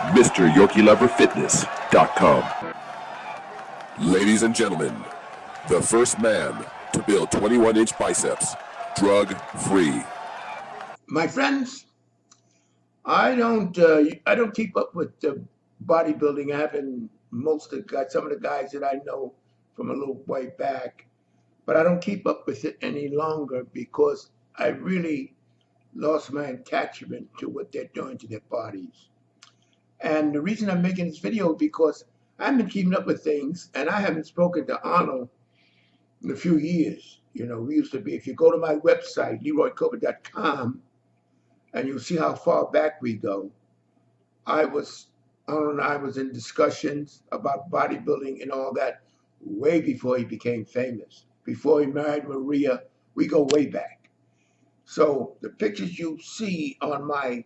MrYorkieLoverFitness.com. Ladies and gentlemen, the first man to build 21-inch biceps, drug-free. My friends, I don't keep up with bodybuilding. I haven't some of the guys that I know from a little way back, but I don't keep up with it any longer because I really lost my attachment to what they're doing to their bodies. And the reason I'm making this video is because I've been keeping up with things, and I haven't spoken to Arnold in a few years. You know, we used to be, if you go to my website, LeroyCover.com, and you'll see how far back we go. Arnold and I was in discussions about bodybuilding and all that way before he became famous. Before he married Maria, we go way back. So the pictures you see on my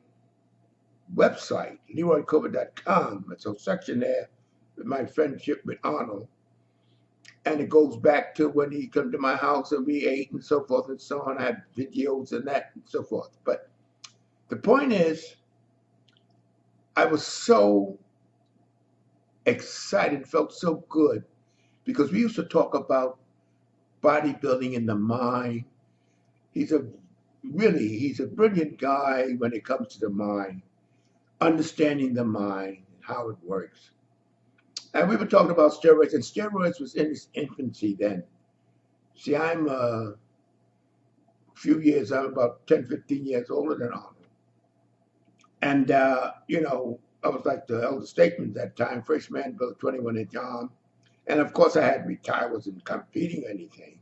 website, LeroyCover.com, there's a section there with my friendship with Arnold. And it goes back to when he came to my house and we ate and so forth and so on. I had videos and that and so forth. But the point is, I was so excited, felt so good, because we used to talk about bodybuilding in the mind. He's a brilliant guy when it comes to the mind, understanding the mind, how it works. And we were talking about steroids, and steroids was in its infancy then. See, I'm about 10, 15 years older than Arnold. And, you know, I was like the elder statesman at that time, first man to build a 21-inch arm. And of course I had retired, wasn't competing or anything.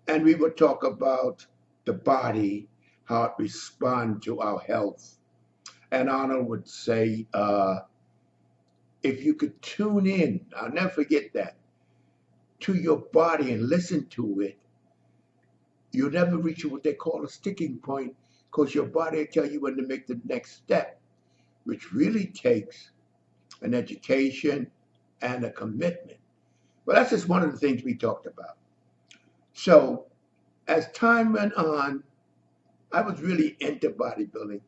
And we would talk about the body, how it responds to our health. And Arnold would say, if you could tune in, I'll never forget that, to your body and listen to it, you'll never reach what they call a sticking point, because your body will tell you when to make the next step, which really takes an education and a commitment. Well, that's just one of the things we talked about. So as time went on, I was really into bodybuilding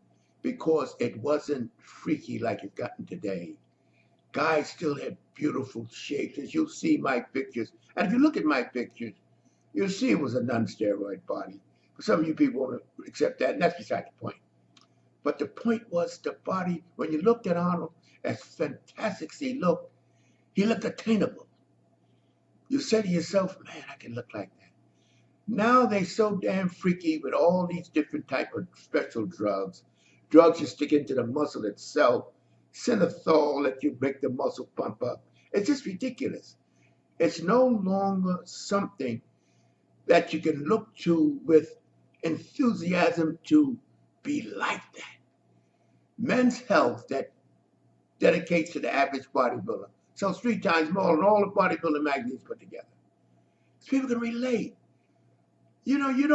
because it wasn't freaky like it's gotten today. Guys still had beautiful shapes, as you'll see my pictures. And if you look at my pictures, you'll see it was a non-steroid body. But some of you people won't accept that, and that's beside the point. But the point was the body, when you looked at Arnold, as fantastic as he looked attainable. You said to yourself, man, I can look like that. Now they're so damn freaky with all these different type of special drugs. Drugs you stick into the muscle itself. Synthol let you make the muscle pump up. It's just ridiculous. It's no longer something that you can look to with enthusiasm to be like that. Men's Health that dedicates to the average bodybuilder sells 3 times more than all the bodybuilding magazines put together. So people can relate. You know, you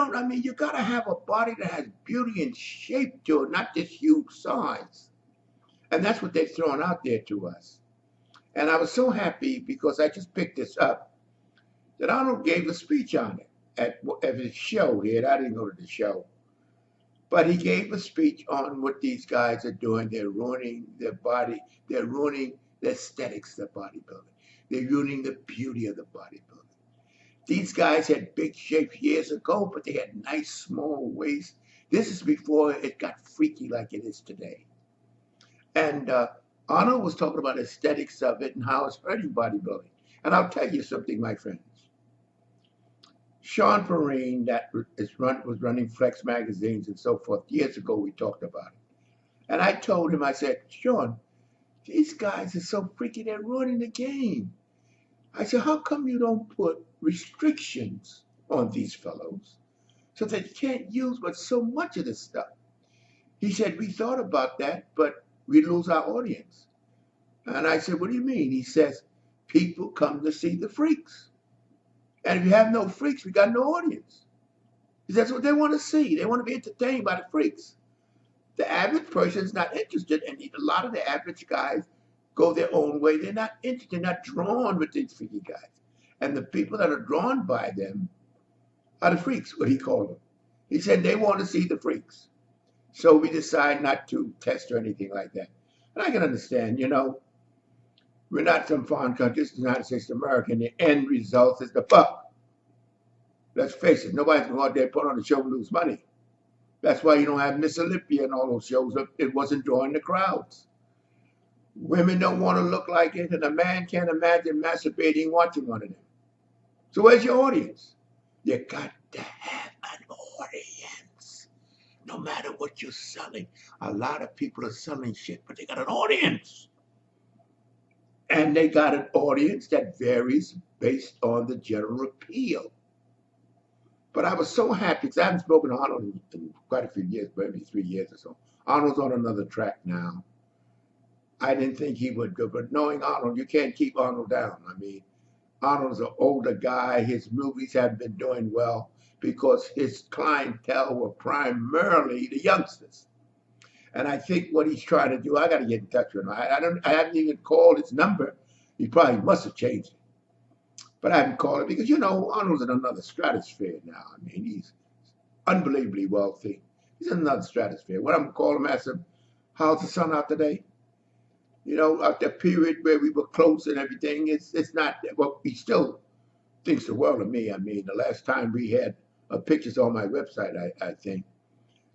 gotta have a body that has beauty and shape to it, not just huge size. And that's what they're throwing out there to us. And I was so happy because I just picked this up that Arnold gave a speech on it at his show here. I didn't go to the show. But he gave a speech on what these guys are doing. They're ruining their body. They're ruining the aesthetics of bodybuilding. They're ruining the beauty of the bodybuilding. These guys had big shapes years ago, but they had nice small waists. This is before it got freaky like it is today. And Arnold was talking about aesthetics of it and how it's hurting bodybuilding. And I'll tell you something, my friends. Sean Perrine, that was running Flex magazines and so forth, years ago we talked about it. And I told him, I said, Sean, these guys are so freaky, they're ruining the game. I said, how come you don't put restrictions on these fellows so they can't use but so much of this stuff? He said, we thought about that, but we lose our audience. And I said, what do you mean? He says, people come to see the freaks. And if you have no freaks, we got no audience. That's what they want to see. They want to be entertained by the freaks. The average person is not interested, and a lot of the average guys go their own way. They're not interested, they're not drawn with these freaky guys. And the people that are drawn by them are the freaks, what he called them. He said they want to see the freaks. So we decided not to test or anything like that. And I can understand, we're not some foreign country. It's the United States of America, and the end result is the buck. Let's face it, nobody's going to go out there and put on a show and lose money. That's why you don't have Miss Olympia and all those shows. It wasn't drawing the crowds. Women don't want to look like it, and a man can't imagine masturbating watching one of them. So where's your audience? You got to have an audience. No matter what you're selling. A lot of people are selling shit, but they got an audience. And they got an audience that varies based on the general appeal. But I was so happy because I haven't spoken to Arnold in quite a few years, maybe 3 years or so. Arnold's on another track now. I didn't think he would go, but knowing Arnold, you can't keep Arnold down. I mean, Arnold's an older guy. His movies haven't been doing well because his clientele were primarily the youngsters. And I think what he's trying to do, I got to get in touch with him. I haven't even called his number. He probably must have changed it. But I haven't called it because, Arnold's in another stratosphere now. I mean, he's unbelievably wealthy. He's in another stratosphere. When I'm going to call him, ask him, how's the sun out today? At the period where we were close and everything, it's not, well, he still thinks the world of me. I mean, the last time we had pictures on my website, I think,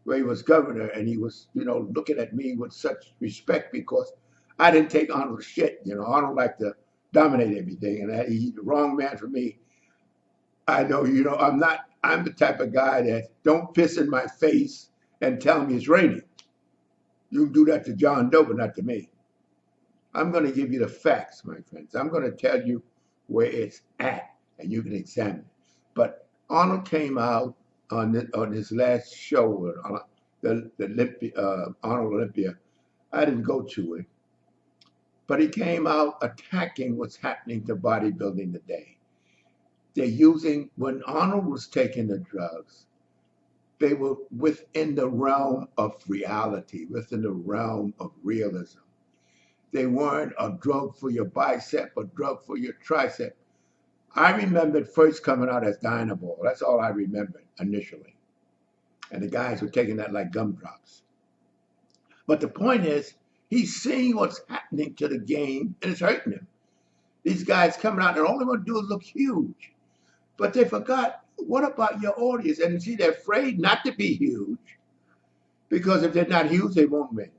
where he was governor and he was, looking at me with such respect because I didn't take Arnold's shit. Arnold liked to dominate everything, and he's the wrong man for me. I know, I'm the type of guy that don't piss in my face and tell me it's raining. You can do that to John Doe, but not to me. I'm going to give you the facts, my friends. I'm going to tell you where it's at, and you can examine it. But Arnold came out on his last show, the Arnold Olympia. I didn't go to it, but he came out attacking what's happening to bodybuilding today. They're using, when Arnold was taking the drugs, they were within the realm of reality, within the realm of realism. They weren't a drug for your bicep, a drug for your tricep. I remembered first coming out as Dynaball. That's all I remembered initially. And the guys were taking that like gumdrops. But the point is, he's seeing what's happening to the game, and it's hurting him. These guys coming out, and all they want to do is look huge. But they forgot, what about your audience? And see, they're afraid not to be huge, because if they're not huge, they won't win.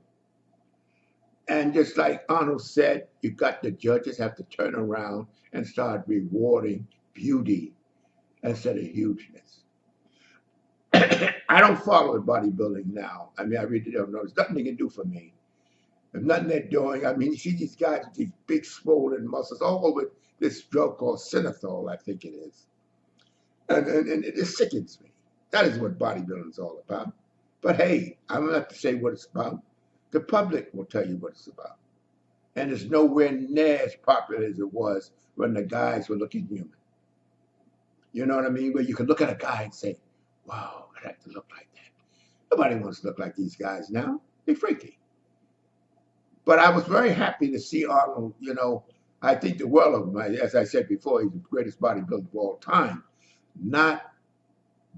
And just like Arnold said, you got the judges have to turn around and start rewarding beauty instead of hugeness. I don't follow bodybuilding now. I mean, I really don't know. There's nothing they can do for me. There's nothing they're doing. I mean, you see these guys with these big swollen muscles, all with this drug called synethol, I think it is. And it sickens me. That is what bodybuilding is all about. But hey, I'm going to have to say what it's about. The public will tell you what it's about. And it's nowhere near as popular as it was when the guys were looking human. You know what I mean? Where you could look at a guy and say, wow, I'd like to look like that. Nobody wants to look like these guys now. They're freaky. But I was very happy to see Arnold, I think the world of him. As I said before, he's the greatest bodybuilder of all time. Not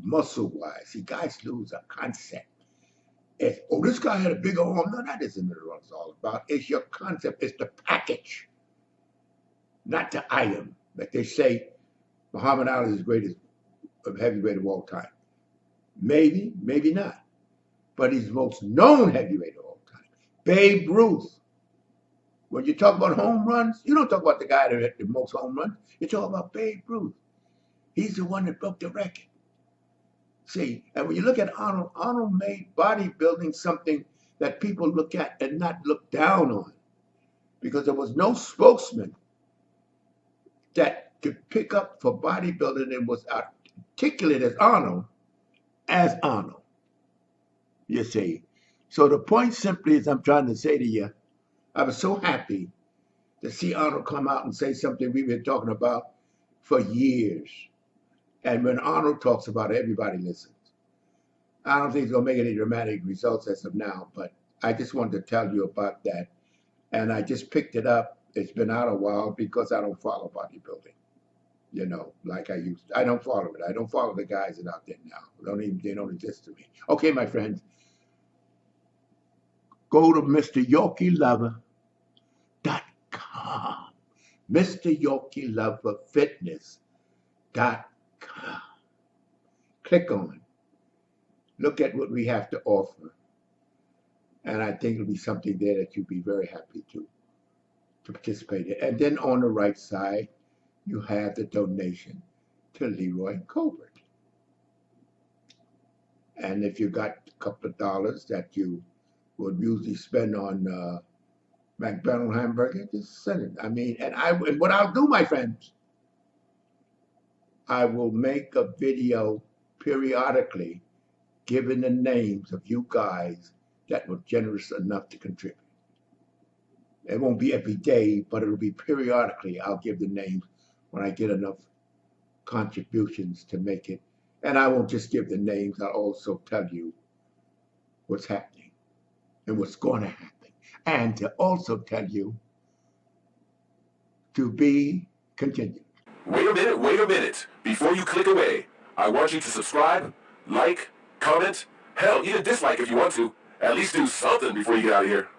muscle-wise. See, guys lose a concept. It's, this guy had a big arm. No, that isn't what it's all about. It's your concept. It's the package, not the item. Like they say, Muhammad Ali is the greatest heavyweight of all time. Maybe, maybe not. But he's the most known heavyweight of all time. Babe Ruth. When you talk about home runs, you don't talk about the guy that hit the most home runs. You talk about Babe Ruth. He's the one that broke the record. See, and when you look at Arnold, Arnold made bodybuilding something that people look at and not look down on, because there was no spokesman that could pick up for bodybuilding and was articulate as Arnold. You see. So the point simply is, I'm trying to say to you, I was so happy to see Arnold come out and say something we've been talking about for years. And when Arnold talks about it, everybody listens. I don't think he's going to make any dramatic results as of now, but I just wanted to tell you about that. And I just picked it up. It's been out a while because I don't follow bodybuilding, like I used to. I don't follow it. I don't follow the guys that are out there now. They don't exist to me. Okay, my friends, go to MrYorkieLover.com. MrYorkieLoverFitness.com. Click on it. Look at what we have to offer. And I think it'll be something there that you'll be very happy to participate in. And then on the right side, you have the donation to Leroy Colbert. And if you got a couple of dollars that you would usually spend on McDonald's hamburger, just send it. I mean, and what I'll do, my friends, I will make a video periodically giving the names of you guys that were generous enough to contribute. It won't be every day, but it'll be periodically. I'll give the names when I get enough contributions to make it. And I won't just give the names, I'll also tell you what's happening and what's going to happen. And to also tell you to be continued. Wait a minute. Before you click away, I want you to subscribe, like, comment, hell, even dislike if you want to. At least do something before you get out of here.